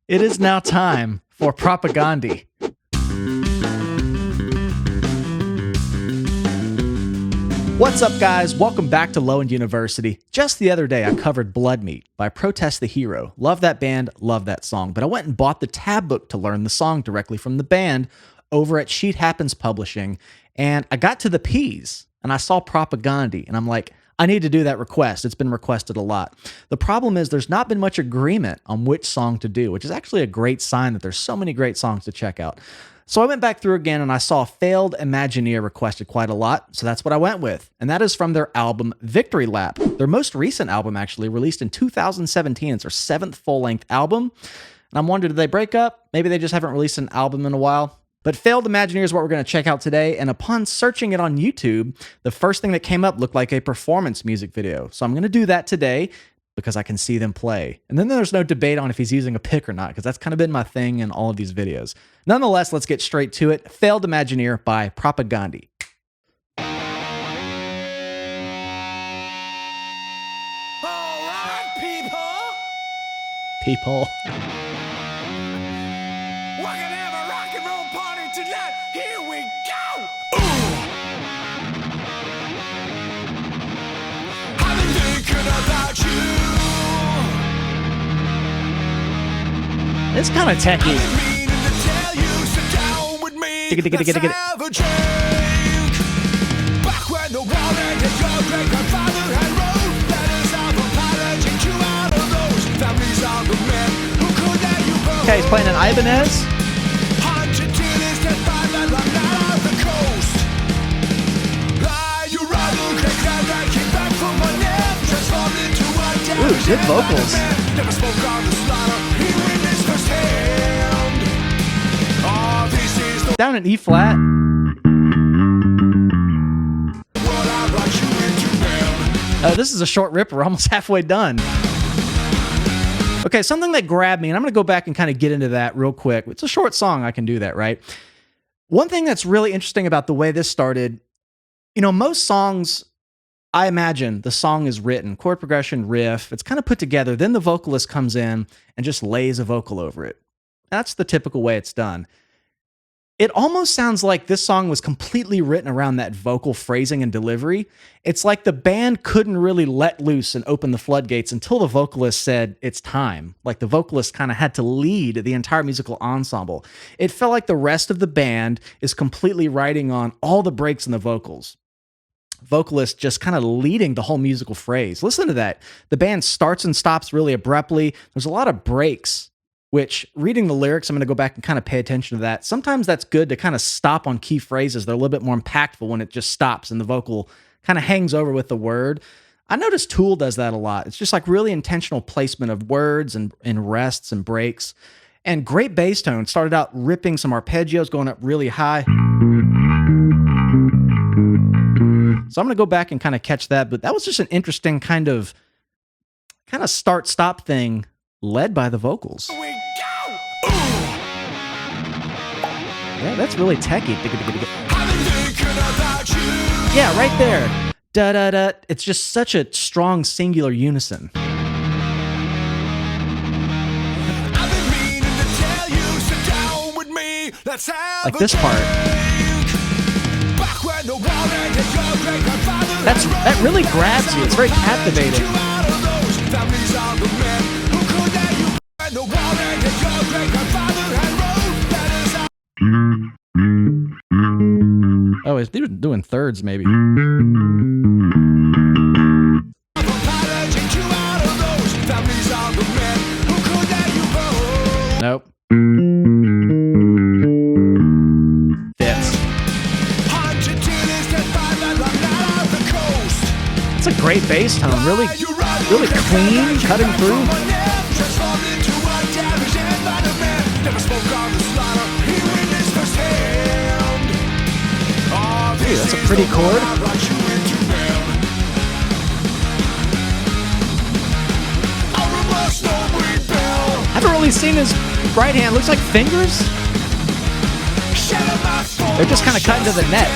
It is now time for Propagandhi. What's up, guys? Welcome back to Low End University. Just the other day, I covered Blood Meat by Protest the Hero. Love that band, love that song. But I went and bought the tab book to learn the song directly from the band over at Sheet Happens Publishing. And I got to the P's, and I saw Propagandhi, and I'm like, I need to do that request. It's been requested a lot. The problem is there's not been much agreement on which song to do, which is actually a great sign that there's so many great songs to check out. So I went back through again and I saw Failed Imagineer requested quite a lot, so that's what I went with. And that is from their album Victory Lap. Their most recent album, actually, released in 2017. It's their 7th full-length album. And I'm wondering, did they break up? Maybe they just haven't released an album in a while. But Failed Imagineer is what we're going to check out today, and upon searching it on YouTube, the first thing that came up looked like a performance music video. So I'm going to do that today because I can see them play. And then there's no debate on if he's using a pick or not, because that's kind of been my thing in all of these videos. Nonetheless, let's get straight to it. Failed Imagineer by Propagandhi. All right, people. People. We're gonna have a rock and roll party tonight. Here we go. I've been thinking about you. It's kind of techy. I've been meaning to tell you, sit down with me. Digga, digga, digga, digga. Let's have a drink. Back when the world ended, your great grandfather had wrote letters of apology to all of those families of the men who could let you go. Okay, he's playing an Ibanez. Ooh, good vocals. Down in E flat. This is a short ripper. We're almost halfway done. Okay, something that grabbed me, and I'm going to go back and kind of get into that real quick. It's a short song. I can do that, right? One thing that's really interesting about the way this started, you know, most songs, I imagine the song is written, chord progression, riff, it's kind of put together, then the vocalist comes in and just lays a vocal over it. That's the typical way it's done. It almost sounds like this song was completely written around that vocal phrasing and delivery. It's like the band couldn't really let loose and open the floodgates until the vocalist said, it's time. Like the vocalist kind of had to lead the entire musical ensemble. It felt like the rest of the band is completely riding on all the breaks in the vocals. Vocalist just kind of leading the whole musical phrase. Listen to that. The band starts and stops really abruptly. There's a lot of breaks, which reading the lyrics, I'm going to go back and kind of pay attention to that. Sometimes that's good to kind of stop on key phrases. They're a little bit more impactful when it just stops and the vocal kind of hangs over with the word. I noticed Tool does that a lot. It's just like really intentional placement of words and rests and breaks. And great bass tone. Started out ripping some arpeggios, going up really high. So I'm going to go back and kind of catch that, but that was just an interesting kind of start-stop thing led by the vocals. Here we go. Yeah, that's really techy. I've been thinking about you. Yeah, right there. Da-da-da. It's just such a strong singular unison. I've been meaning to tell you, sit down with me. Let's have Like a this part. Back when the world ended, your great grandfather That really grabs you. It's very captivating. Oh, he's doing thirds maybe. Nope. Fits. It's a great bass tone. Really clean, cutting through. Ooh, that's a pretty chord. I haven't really seen his right hand. Looks like fingers. They're just kind of cut into the neck.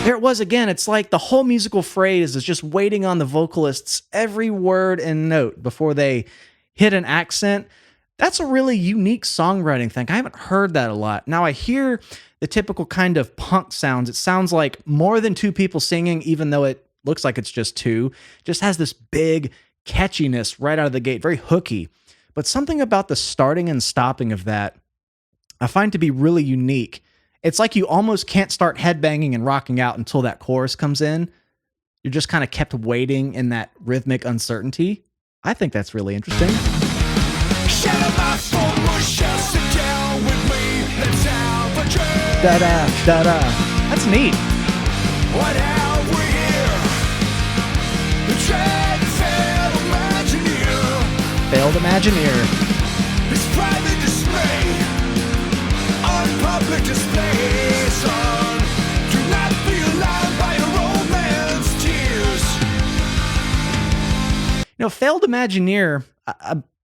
There it was again. It's like the whole musical phrase is just waiting on the vocalist's every word and note before they hit an accent. That's a really unique songwriting thing. I haven't heard that a lot. Now I hear the typical kind of punk sounds. It sounds like more than two people singing, even though it looks like it's just two. Just has this big catchiness right out of the gate, very hooky. But something about the starting and stopping of that I find to be really unique. It's like you almost can't start headbanging and rocking out until that chorus comes in. You're just kind of kept waiting in that rhythmic uncertainty. I think that's really interesting. Da-da, da-da. That's neat. What have we here? The dread failed Imagineer. Failed Imagineer. His private display on public display, son. Do not be alarmed by your old man's tears. You know, Failed Imagineer,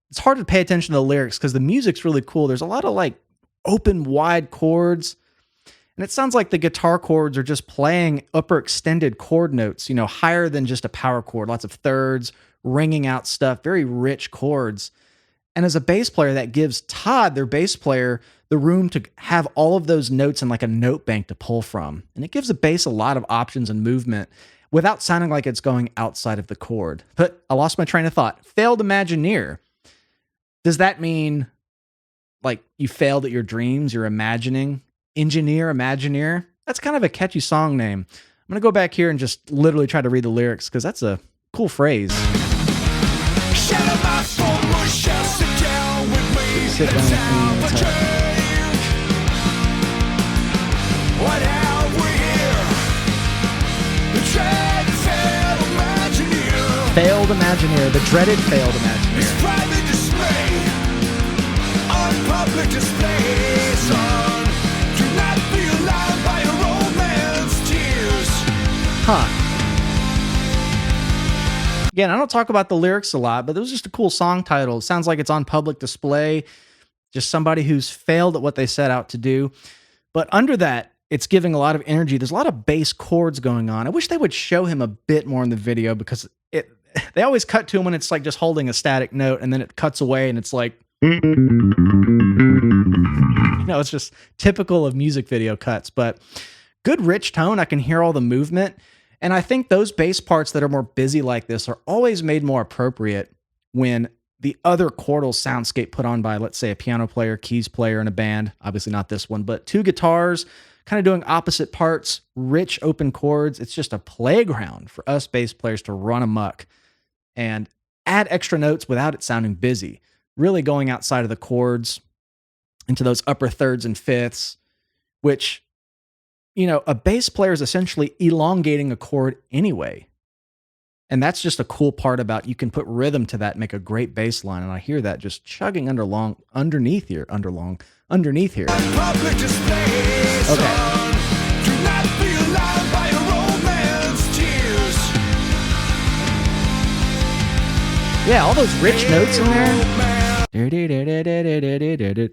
it's hard to pay attention to the lyrics because the music's really cool. There's a lot of like open, wide chords. And it sounds like the guitar chords are just playing upper extended chord notes, you know, higher than just a power chord. Lots of thirds, ringing out stuff, very rich chords. And as a bass player, that gives Todd, their bass player, the room to have all of those notes in like a note bank to pull from. And it gives the bass a lot of options and movement without sounding like it's going outside of the chord. But I lost my train of thought. Failed Imagineer. Does that mean like you failed at your dreams, you're imagining? Engineer, Imagineer? That's kind of a catchy song name. I'm going to go back here and just literally try to read the lyrics because that's a cool phrase. Sit down with me. Sit down with me. Let's have What have we here? The dread failed Imagineer. Failed Imagineer, the dreaded Failed Imagineer. His private display on public display, son. Do not be alarmed by your old man's tears. Huh. Again, I don't talk about the lyrics a lot, but it was just a cool song title. It sounds like it's on public display. Just somebody who's failed at what they set out to do. But under that, it's giving a lot of energy. There's a lot of bass chords going on. I wish they would show him a bit more in the video because they always cut to him when it's like just holding a static note and then it cuts away and it's like, you know, it's just typical of music video cuts, but good rich tone. I can hear all the movement. And I think those bass parts that are more busy like this are always made more appropriate when the other chordal soundscape put on by, let's say, a piano player, keys player in a band, obviously not this one, but two guitars kind of doing opposite parts, rich open chords. It's just a playground for us bass players to run amok and add extra notes without it sounding busy, really going outside of the chords into those upper thirds and fifths, which, you know, a bass player is essentially elongating a chord anyway. And that's just a cool part about you can put rhythm to that and make a great bass line. And I hear that just chugging underneath here. Public display, son. Okay. Do not be alarmed by your old man's tears. Yeah, all those rich notes in there. Old man,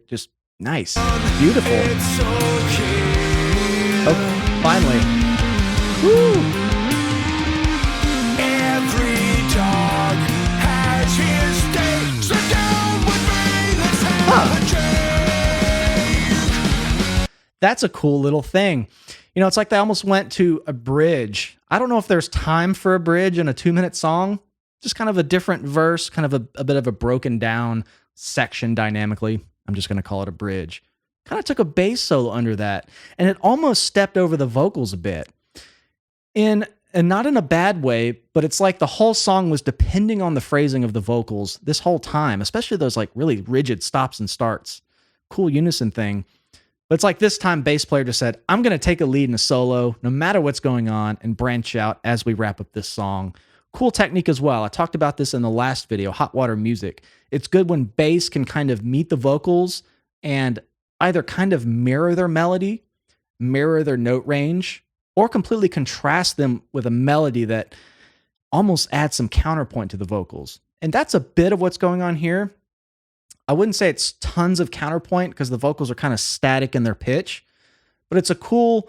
Just nice. Beautiful. it's okay. Oh, finally. Woo! Every dog has his day. Sit down with me. Let's have a drink. That's a cool little thing. You know, it's like they almost went to a bridge. I don't know if there's time for a bridge in a 2-minute song. Just kind of a different verse, kind of a bit of a broken down section dynamically. I'm just going to call it a bridge. Kind of took a bass solo under that, and it almost stepped over the vocals a bit. And not in a bad way, but it's like the whole song was depending on the phrasing of the vocals this whole time, especially those like really rigid stops and starts. Cool unison thing. But it's like this time bass player just said, I'm going to take a lead in a solo no matter what's going on and branch out as we wrap up this song. Cool technique as well. I talked about this in the last video, Hot Water Music. It's good when bass can kind of meet the vocals and either kind of mirror their melody, mirror their note range, or completely contrast them with a melody that almost adds some counterpoint to the vocals. And that's a bit of what's going on here. I wouldn't say it's tons of counterpoint because the vocals are kind of static in their pitch, but it's a cool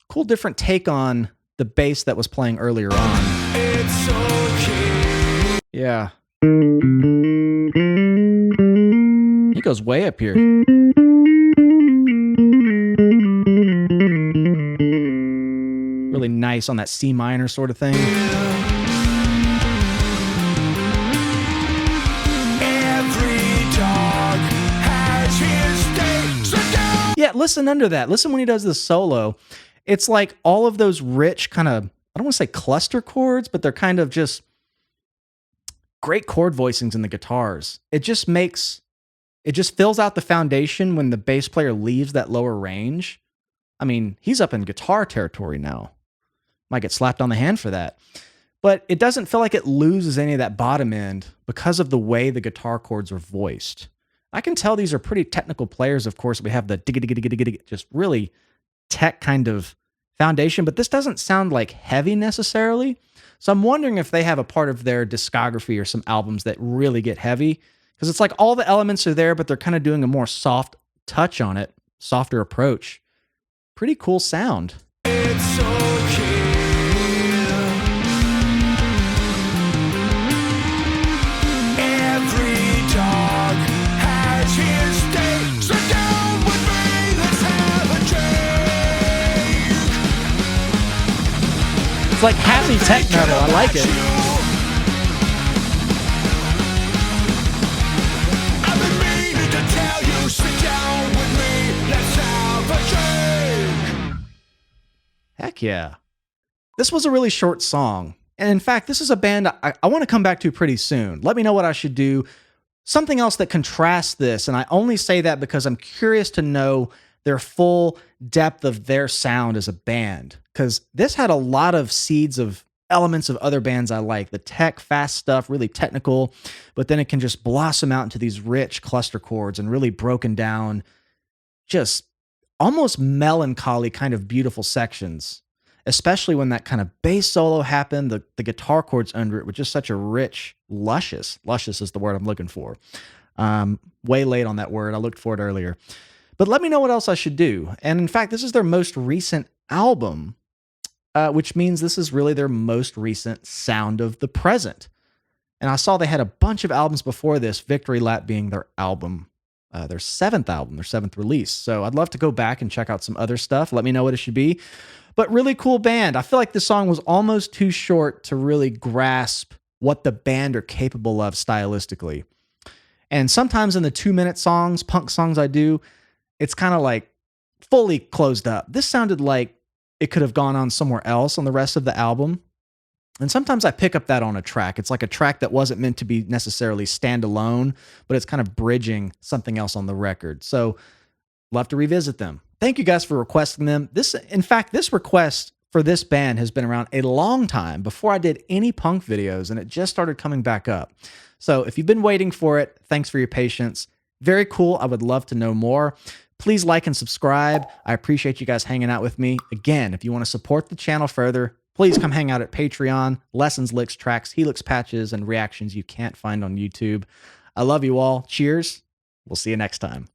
Cool different take on the bass that was playing earlier on. It's okay. Yeah. He goes way up here. Really nice on that C minor sort of thing. Yeah, listen under that. Listen when he does this solo. It's like all of those rich kind of, I don't want to say cluster chords, but they're kind of just great chord voicings in the guitars. It just fills out the foundation when the bass player leaves that lower range. I mean, he's up in guitar territory now. Might get slapped on the hand for that. But it doesn't feel like it loses any of that bottom end because of the way the guitar chords are voiced. I can tell these are pretty technical players, of course. We have the digga-digga-digga-digga, just really tech kind of foundation, but this doesn't sound like heavy necessarily. So I'm wondering if they have a part of their discography or some albums that really get heavy, because it's like all the elements are there, but they're kind of doing a more soft touch on it, softer approach. Pretty cool sound. It's okay. Every dog has his day. Sit down with me, let's have a drink. It's like happy tech metal. I like it. I've been meaning to tell you, sit down with me, let's have a drink. Heck yeah. This was a really short song. And in fact, this is a band I want to come back to pretty soon. Let me know what I should do. Something else that contrasts this, and I only say that because I'm curious to know their full depth of their sound as a band. Because this had a lot of seeds of elements of other bands I like. The tech, fast stuff, really technical, but then it can just blossom out into these rich cluster chords and really broken down, just almost melancholy kind of beautiful sections. Especially when that kind of bass solo happened, the guitar chords under it were just such a rich, luscious is the word I'm looking for. Way late on that word. I looked for it earlier. But let me know what else I should do. And in fact, this is their most recent album, which means this is really their most recent sound of the present. And I saw they had a bunch of albums before this, Victory Lap being their album, their seventh album, their seventh release. So I'd love to go back and check out some other stuff. Let me know what it should be. But really cool band. I feel like this song was almost too short to really grasp what the band are capable of stylistically. And sometimes in the 2-minute songs, punk songs I do, it's kind of like fully closed up. This sounded like it could have gone on somewhere else on the rest of the album. And sometimes I pick up that on a track. It's like a track that wasn't meant to be necessarily standalone, but it's kind of bridging something else on the record. So love to revisit them. Thank you guys for requesting them. In fact, this request for this band has been around a long time before I did any punk videos, and it just started coming back up. So if you've been waiting for it, thanks for your patience. Very cool. I would love to know more. Please like and subscribe. I appreciate you guys hanging out with me. Again, if you want to support the channel further, please come hang out at Patreon. Lessons, licks, tracks, helix patches, and reactions you can't find on YouTube. I love you all. Cheers. We'll see you next time.